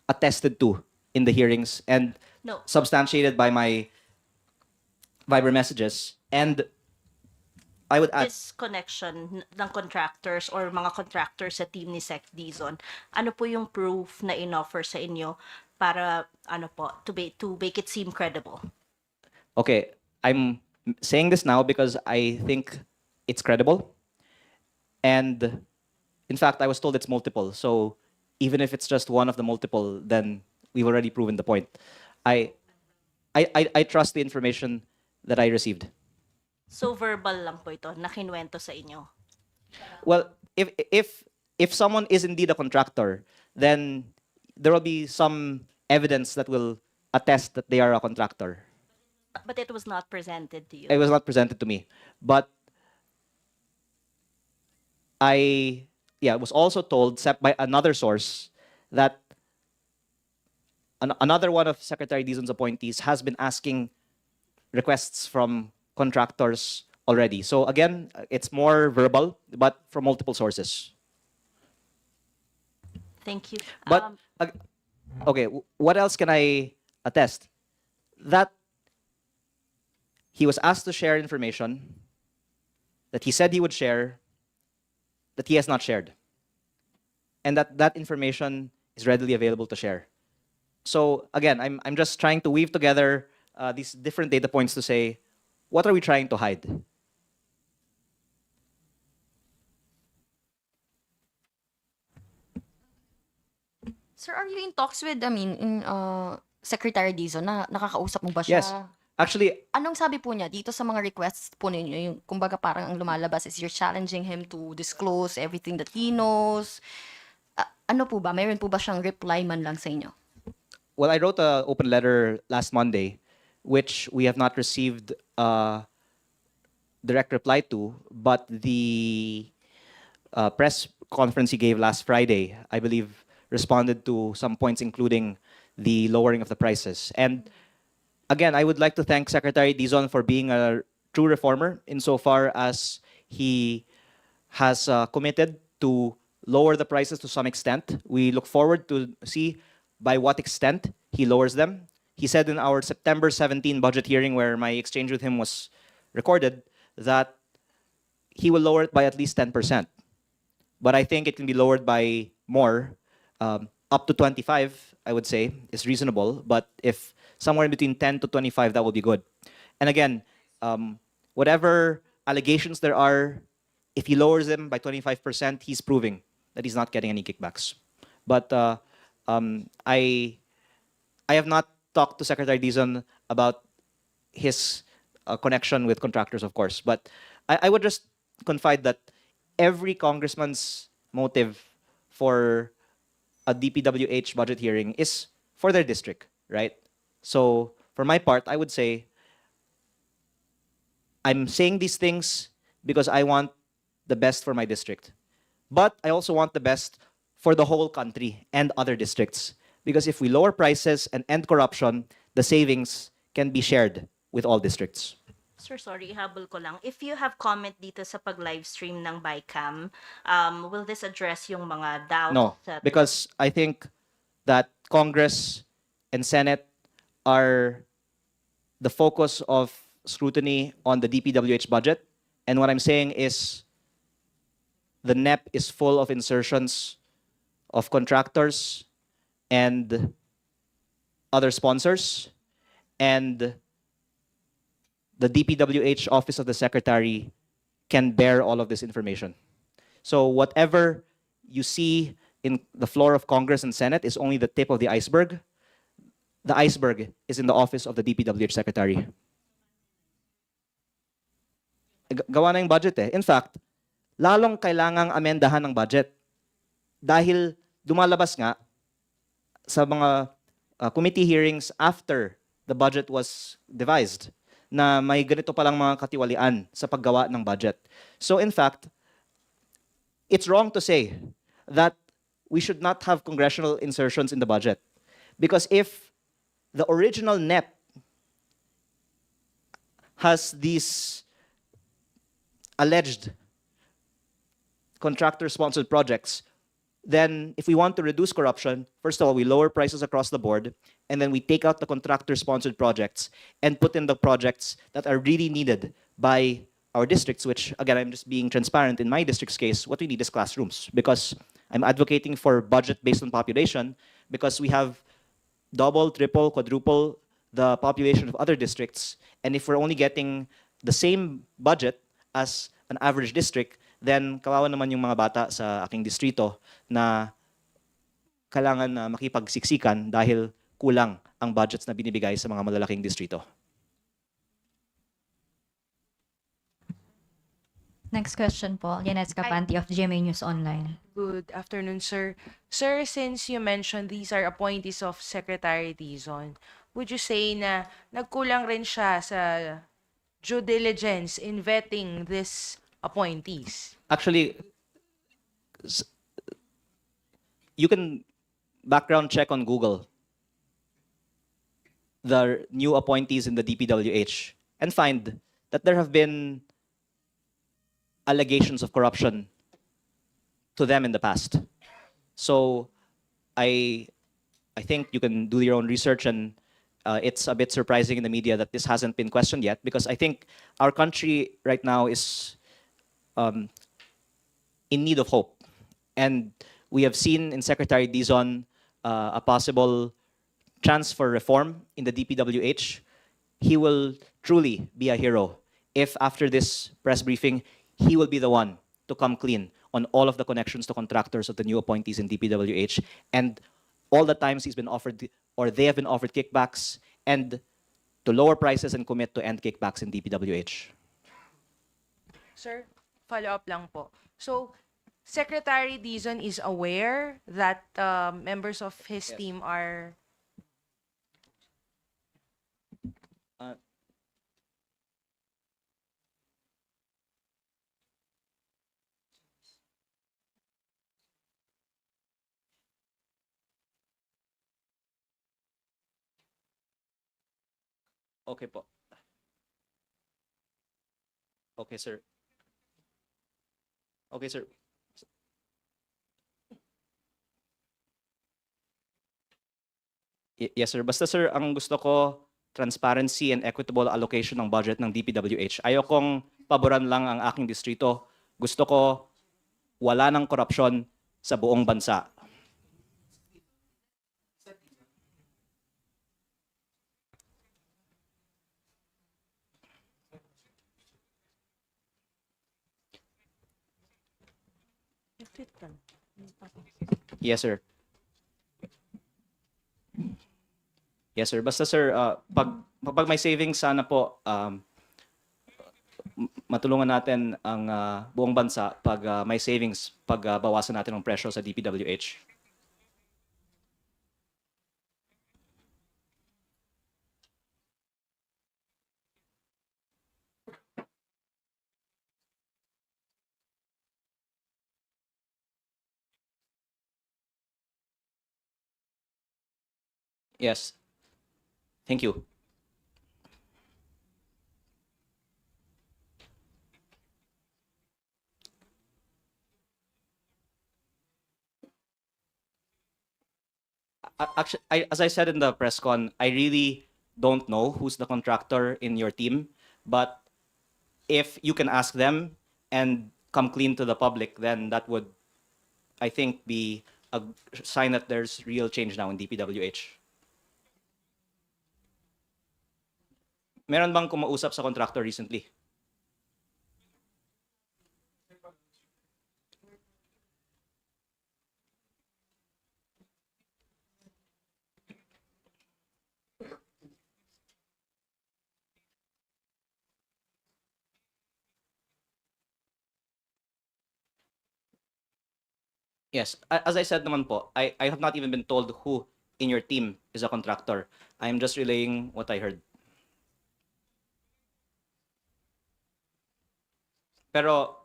attested to in the hearings and No. substantiated by my Viber messages. And I would add, This connection ng contractors or mga contractors sa team ni Sec Dizon, ano po yung proof na inoffer sa inyo para to make it seem credible? okay, I'm saying this now because I think it's credible. And in fact, I was told it's multiple. So even if it's just one of the multiple, then we've already proven the point. I trust the information that I received. So verbal lang po ito, na kinuwento sa inyo. Well, if someone is indeed a contractor, then there will be some evidence that will attest that they are a contractor. But it was not presented to you. It was not presented to me, but I was also told by another source that another one of Secretary Dizon's appointees has been asking requests from contractors already. So again, it's more verbal, but from multiple sources. Thank you. But okay, what else can I attest? That he was asked to share information that he said he would share, that he has not shared, and that information is readily available to share. So again, I'm just trying to weave together these different data points to say, what are we trying to hide? Sir, are you in talks with, Secretary Dizon na nakakausap mo ba siya? Yes. Actually, Anong sabi po niya dito sa mga requests po ninyo? Yung, kumbaga parang ang lumalabas is you're challenging him to disclose everything that he knows. Ano po ba? Mayroon po ba siyang reply man lang sa inyo? well, I wrote an open letter last Monday, which we have not received direct reply to, but the press conference he gave last Friday, I believe, responded to some points, including the lowering of the prices. And again, I would like to thank Secretary Dizon for being a true reformer insofar as he has committed to lower the prices to some extent. We look forward to see by what extent he lowers them. He said in our September 17 budget hearing, where my exchange with him was recorded, that he will lower it by at least 10%. But I think it can be lowered by more. Up to 25, I would say, is reasonable. But if somewhere in between 10 to 25, that will be good. And again, whatever allegations there are, if he lowers them by 25%, he's proving that he's not getting any kickbacks. But I have not talked to Secretary Dizon about his connection with contractors, of course. But I would just confide that every congressman's motive for a DPWH budget hearing is for their district, right? So for my part, I would say I'm saying these things because I want the best for my district. But I also want the best for the whole country and other districts. Because if we lower prices and end corruption, the savings can be shared with all districts. Sir, sorry, habol ko lang. If you have comment dito sa pag-livestream ng BICAM, will this address yung mga doubts? No, that- because I think that Congress and Senate are the focus of scrutiny on the DPWH budget. And what I'm saying is the NEP is full of insertions of contractors and other sponsors. And the DPWH Office of the Secretary can bear all of this information. So whatever you see in the floor of Congress and Senate is only the tip of the iceberg. The iceberg is in the office of the DPWH Secretary. Gawa na yung budget eh. In fact, lalong kailangang amendahan ng budget. Dahil dumalabas nga sa mga committee hearings after the budget was devised na may ganito palang mga katiwalian sa paggawa ng budget. So in fact, it's wrong to say that we should not have congressional insertions in the budget. Because if the original NEP has these alleged contractor-sponsored projects, then if we want to reduce corruption, first of all, we lower prices across the board, and then we take out the contractor-sponsored projects and put in the projects that are really needed by our districts, which, again, I'm just being transparent. In my district's case, what we need is classrooms, because I'm advocating for budget based on population, because we have double, triple, quadruple the population of other districts, and if we're only getting the same budget as an average district, then kawawa naman yung mga bata sa aking distrito na kailangan na makipagsiksikan dahil kulang ang budgets na binibigay sa mga malalaking distrito. Next question po, Yanes Capanti of GMA News Online. Good afternoon, sir. Sir, since you mentioned these are appointees of Secretary Dizon, would you say na nagkulang rin siya sa due diligence in vetting these appointees? Actually, you can background check on Google the new appointees in the DPWH and find that there have been allegations of corruption to them in the past. So I think you can do your own research, and it's a bit surprising in the media that this hasn't been questioned yet, because I think our country right now is in need of hope. And we have seen in Secretary Dizon a possible chance for reform in the DPWH. He will truly be a hero if after this press briefing, he will be the one to come clean on all of the connections to contractors of the new appointees in DPWH and all the times he's been offered or they have been offered kickbacks, and to lower prices and commit to end kickbacks in DPWH. Sir, follow-up lang po. So, Secretary Dizon is aware that members of his Yes. team are... Okay po. Okay, sir. Okay, sir. Yes, sir. Basta, sir, ang gusto ko, transparency and equitable allocation ng budget ng DPWH. Ayokong paboran lang ang aking distrito. Gusto ko wala ng korupsyon sa buong bansa. Yes, sir. Yes, sir. Basta, sir, pag may savings, sana po, matulungan natin ang buong bansa pag may savings, pag bawasan natin ang presyo sa DPWH. Yes. Thank you. Actually, as I said in the press con, I really don't know who's the contractor in your team, but if you can ask them and come clean to the public, then that would, I think, be a sign that there's real change now in DPWH. Meron bang kumausap sa contractor recently? Yes. As I said naman po, I have not even been told who in your team is a contractor. I'm just relaying what I heard. Pero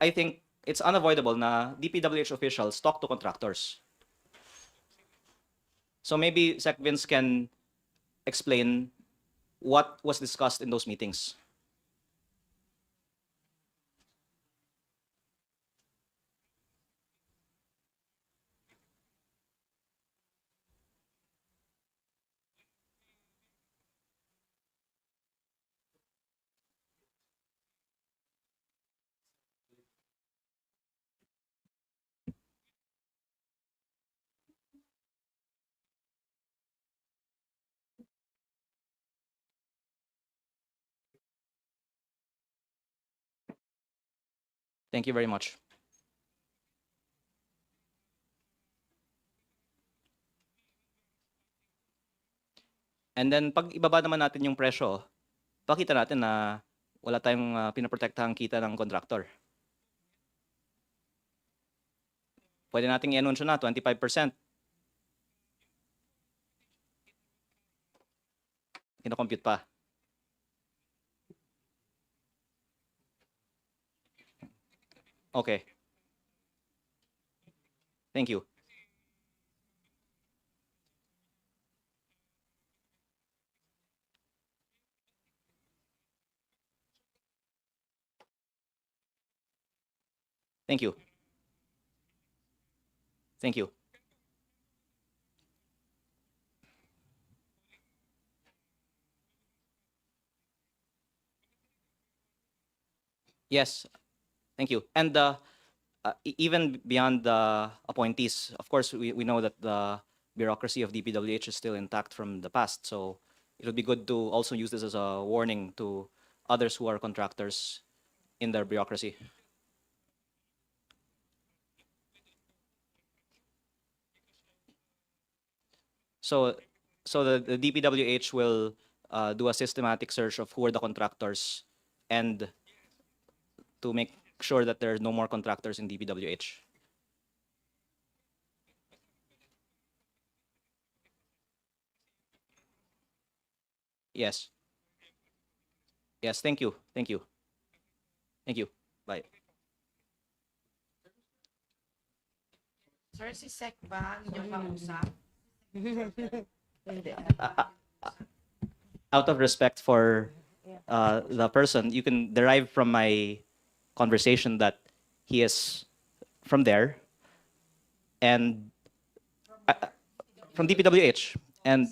I think it's unavoidable na DPWH officials talk to contractors. So maybe Sec Vince can explain what was discussed in those meetings. Thank you very much. And then pag ibaba naman natin yung presyo, pakita natin na wala tayong pinaprotektahang kita ng contractor. Pwede nating i-anunsyo na 25%. Kino-compute pa. Okay. Thank you. Thank you. Thank you. Yes. Thank you. And even beyond the appointees, of course, we know that the bureaucracy of DPWH is still intact from the past. So it would be good to also use this as a warning to others who are contractors in their bureaucracy. So, the DPWH will do a systematic search of who are the contractors and to make sure that there are no more contractors in DPWH. Yes. Yes, thank you. Thank you. Thank you. Bye. Sir, si Sec ba ang inyong kausap? Out of respect for the person, you can derive from my conversation that he is from there and from DPWH. And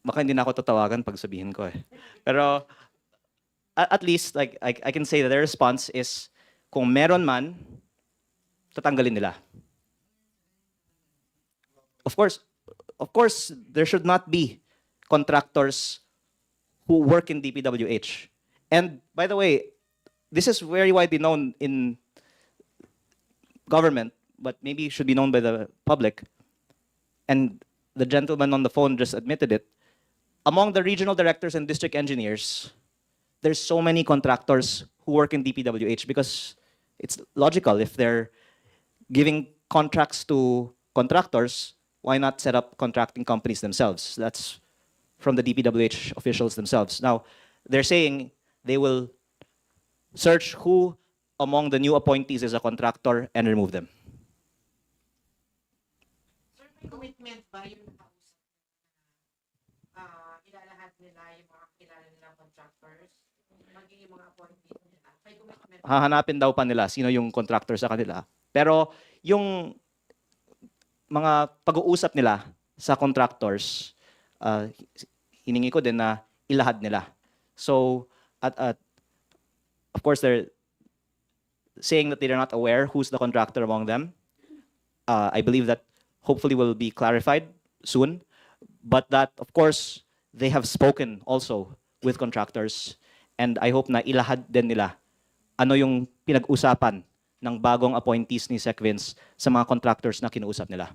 baka hindi na ako tatawagan pag sabihin ko eh. Pero at least like I can say that their response is kung meron man, tatanggalin nila. Of course, there should not be contractors who work in DPWH. And by the way, this is very widely known in government, but maybe should be known by the public. And the gentleman on the phone just admitted it. Among the regional directors and district engineers, there's so many contractors who work in DPWH because it's logical. If they're giving contracts to contractors, why not set up contracting companies themselves? That's from the DPWH officials themselves. Now, they're saying they will search who among the new appointees is a contractor and remove them. Commitment ba yung nakausap ilalahat nila yung mga kilala nilang contractors, magiging mga appointees nila? May commitment. Hahanapin daw pa nila sino yung contractor sa kanila. Pero yung mga pag-uusap nila sa contractors, hiningi ko din na ilahad nila. So, of course, they're saying that they're not aware who's the contractor among them. I believe that hopefully will be clarified soon. But that, of course, they have spoken also with contractors. And I hope na ilahad din nila ano yung pinag-usapan ng bagong appointees ni Sec Vince sa mga contractors na kinuusap nila.